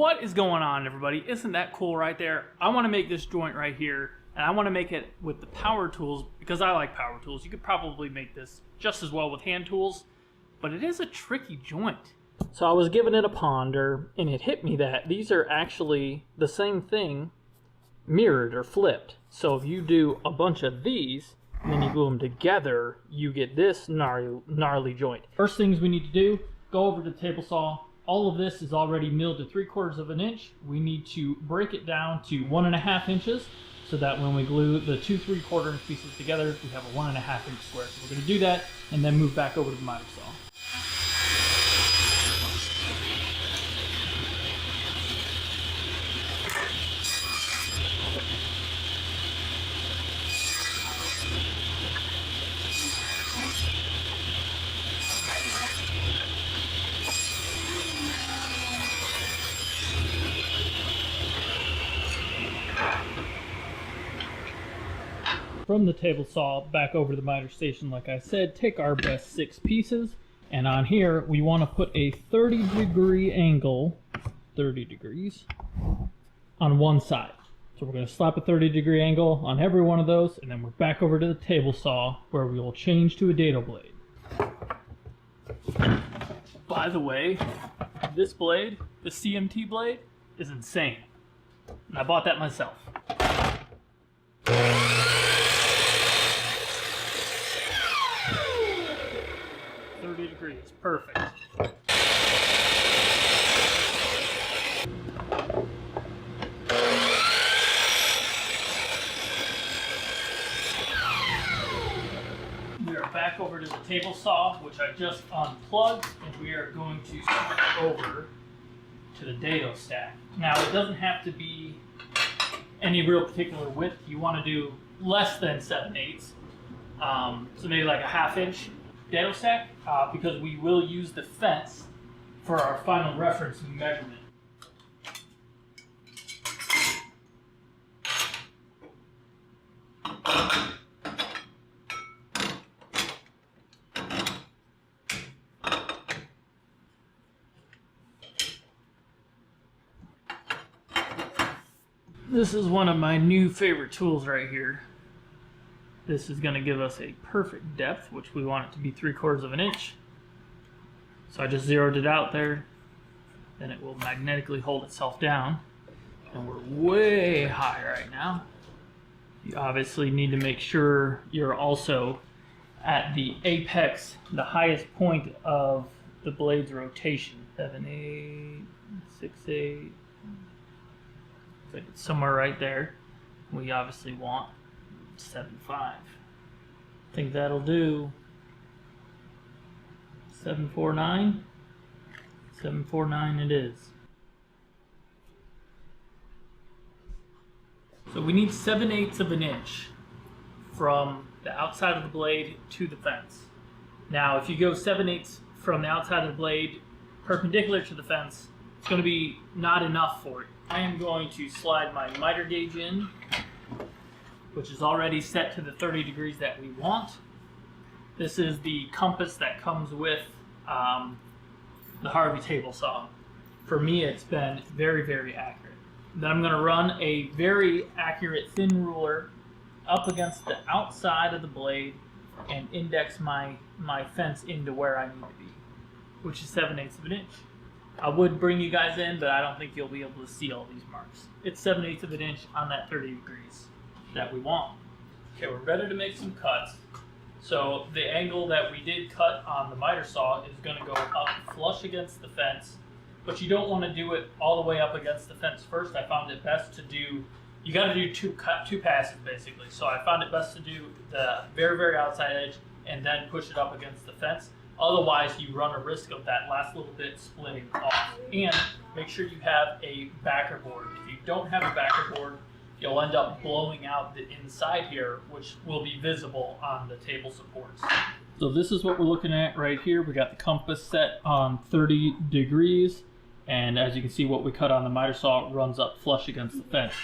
What is going on, everybody? Isn't that cool right there? I want to make this joint right here, and I want to make it with the power tools because I like power tools. You could probably make this just as well with hand tools, but it is a tricky joint. So I was giving it a ponder, and it hit me that these are actually the same thing mirrored or flipped. So if you do a bunch of these, and then you glue them together, you get this gnarly joint. First things we need to do, go over to the table saw. All of this is already milled to 3/4 of an inch. We need to break it down to 1.5 inches so that when we glue the 2 3/4 inch pieces together, we have a 1.5 inch square. So we're going to do that and then move back over to the miter saw. From the table saw back over to the miter station, like I said, take our best 6 pieces, and on here we want to put a 30-degree angle, 30 degrees, on one side. So we're going to slap a 30-degree angle on every one of those, and then we're back over to the table saw where we will change to a dado blade. By the way, this blade, the CMT blade, is insane. And I bought that myself. 30 degrees, perfect. We are back over to the table saw, which I just unplugged, and we are going to switch over to the dado stack. Now, it doesn't have to be any real particular width. You want to do less than 7/8, so maybe like a 1/2 inch dado stack, because we will use the fence for our final reference measurement. This is one of my new favorite tools right here. This is going to give us a perfect depth, which we want it to be 3/4 of an inch. So I just zeroed it out there. Then it will magnetically hold itself down. And we're way high right now. You obviously need to make sure you're also at the apex, the highest point of the blade's rotation. 7/8, 6/8. So it's somewhere right there. We obviously want 7/5. I think that'll do. 7/49. 7/49 it is. So we need 7/8 of an inch from the outside of the blade to the fence. Now, if you go 7/8 from the outside of the blade perpendicular to the fence, it's going to be not enough for it. I am going to slide my miter gauge in, which is already set to the 30 degrees that we want. This is the compass that comes with the Harvey table saw. For me, it's been very, very accurate. Then I'm going to run a very accurate thin ruler up against the outside of the blade and index my fence into where I need to be, which is 7/8 of an inch. I would bring you guys in, but I don't think you'll be able to see all these marks. It's 7/8 of an inch on that 30 degrees that we want. Okay, we're ready to make some cuts. So the angle that we did cut on the miter saw is going to go up flush against the fence, but you don't want to do it all the way up against the fence first. I found it best to do, you got to do two passes basically. So I found it best to do the very, very outside edge and then push it up against the fence. Otherwise, you run a risk of that last little bit splitting off. And make sure you have a backer board. If you don't have a backer board, you'll end up blowing out the inside here, which will be visible on the table supports. So this is what we're looking at right here. We got the compass set on 30 degrees. And as you can see, what we cut on the miter saw runs up flush against the fence.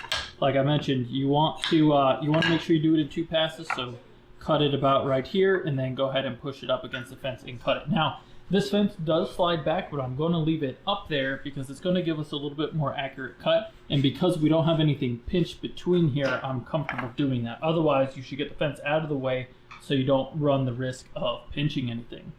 Like I mentioned, you want to make sure you do it in 2 passes. So cut it about right here, and then go ahead and push it up against the fence and cut it. Now, This fence does slide back, but I'm going to leave it up there because it's going to give us a little bit more accurate cut. And because we don't have anything pinched between here, I'm comfortable doing that. Otherwise, you should get the fence out of the way so you don't run the risk of pinching anything.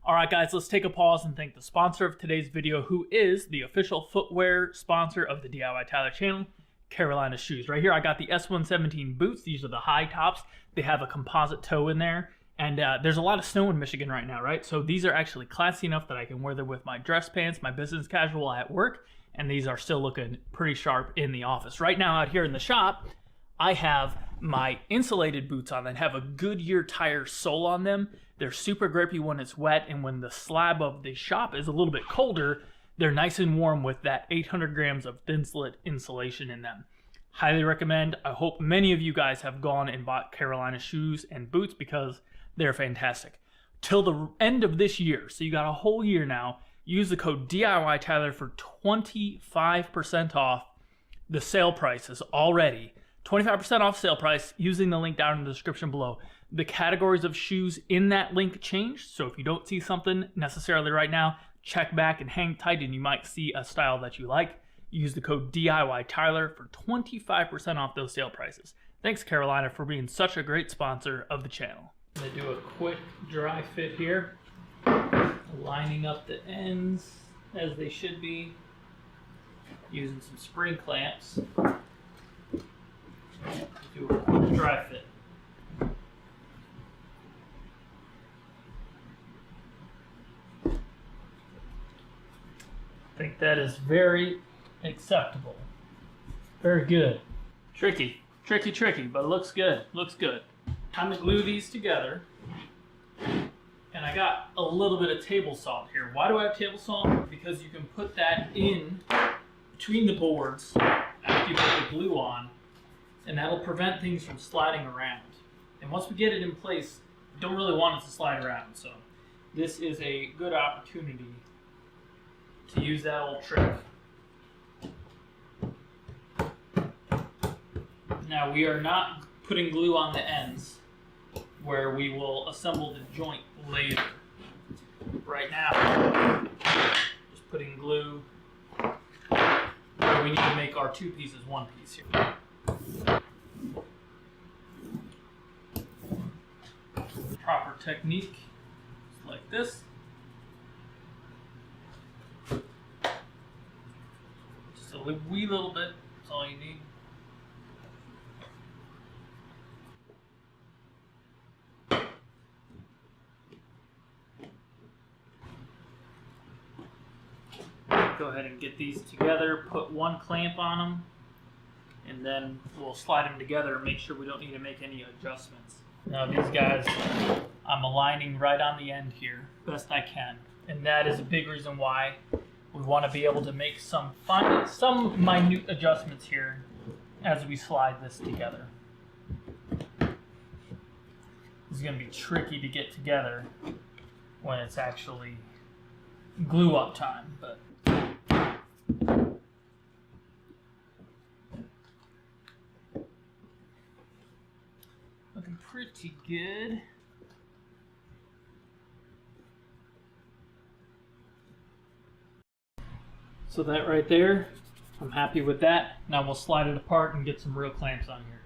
Alright guys, let's take a pause and thank the sponsor of today's video, who is the official footwear sponsor of the DIYTyler channel, Carolina Shoes. Right here I got the S117 boots. These are the high tops. They have a composite toe in there. And there's a lot of snow in Michigan right now, right? So these are actually classy enough that I can wear them with my dress pants, my business casual at work. And these are still looking pretty sharp in the office. Right now out here in the shop, I have my insulated boots on that have a Goodyear tire sole on them. They're super grippy when it's wet, and when the slab of the shop is a little bit colder, they're nice and warm with that 800 grams of thin slit insulation in them. Highly recommend. I hope many of you guys have gone and bought Carolina shoes and boots because they're fantastic. Till the end of this year, so you got a whole year now, use the code DIYTyler for 25% off the sale prices already. 25% off sale price using the link down in the description below. The categories of shoes in that link changed, so if you don't see something necessarily right now, check back and hang tight and you might see a style that you like. Use the code DIYTyler for 25% off those sale prices. Thanks Carolina for being such a great sponsor of the channel. I'm going to do a quick dry fit here, lining up the ends as they should be, using some spring clamps. Do a quick dry fit. I think that is very acceptable. Very good. Tricky, but it looks good. Looks good. Time to glue these together. And I got a little bit of table salt here. Why do I have table salt? Because you can put that in between the boards after you put the glue on, and that'll prevent things from sliding around. And once we get it in place, we don't really want it to slide around. So this is a good opportunity to use that old trick. Now we are not putting glue on the ends where we will assemble the joint later. Right now, just putting glue where we need to make our two pieces one piece here. Proper technique, like this. Just a wee little bit, that's all you need. Go ahead and get these together, put one clamp on them, and then we'll slide them together and make sure we don't need to make any adjustments. Now these guys, I'm aligning right on the end here, best I can. And that is a big reason why we want to be able to make some minute adjustments here as we slide this together. This is going to be tricky to get together when it's actually glue up time, but looking pretty good. So that right there, I'm happy with that. Now we'll slide it apart and get some real clamps on here.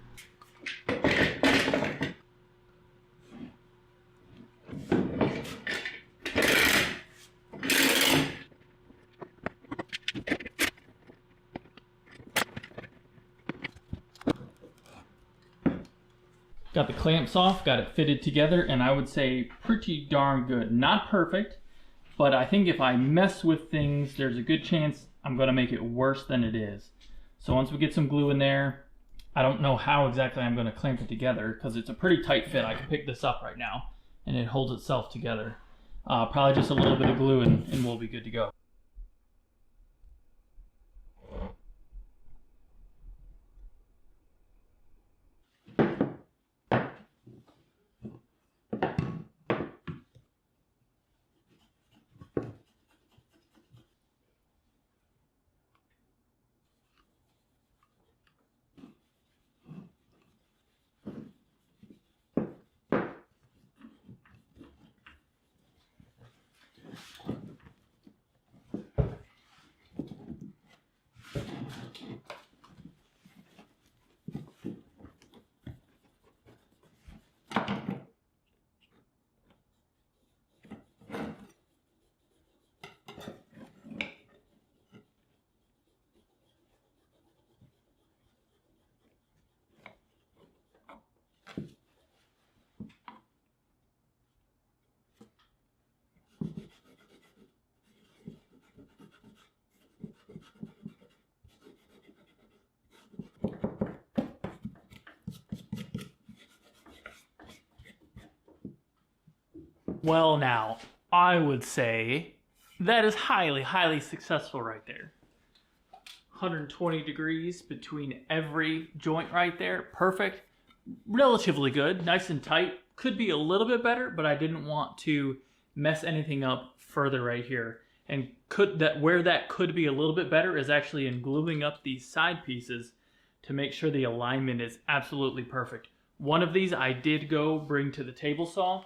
Got the clamps off, got it fitted together, and I would say pretty darn good. Not perfect, but I think if I mess with things, there's a good chance I'm going to make it worse than it is. So once we get some glue in there, I don't know how exactly I'm going to clamp it together because it's a pretty tight fit. I can pick this up right now and it holds itself together. Probably just a little bit of glue and we'll be good to go. Well, now, I would say that is highly, highly successful right there. 120 degrees between every joint right there. Perfect. Relatively good. Nice and tight. Could be a little bit better, but I didn't want to mess anything up further right here. And where that could be a little bit better is actually in gluing up these side pieces to make sure the alignment is absolutely perfect. One of these I did go bring to the table saw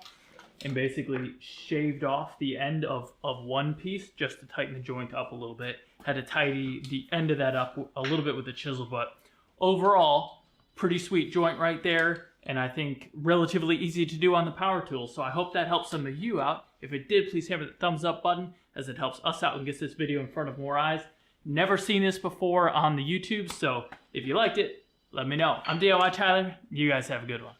and basically shaved off the end of one piece just to tighten the joint up a little bit. Had to tidy the end of that up a little bit with the chisel, but overall, pretty sweet joint right there, and I think relatively easy to do on the power tool. So I hope that helps some of you out. If it did, please hammer the thumbs up button as it helps us out and gets this video in front of more eyes. Never seen this before on the YouTube, so if you liked it, let me know. I'm DIYTyler. You guys have a good one.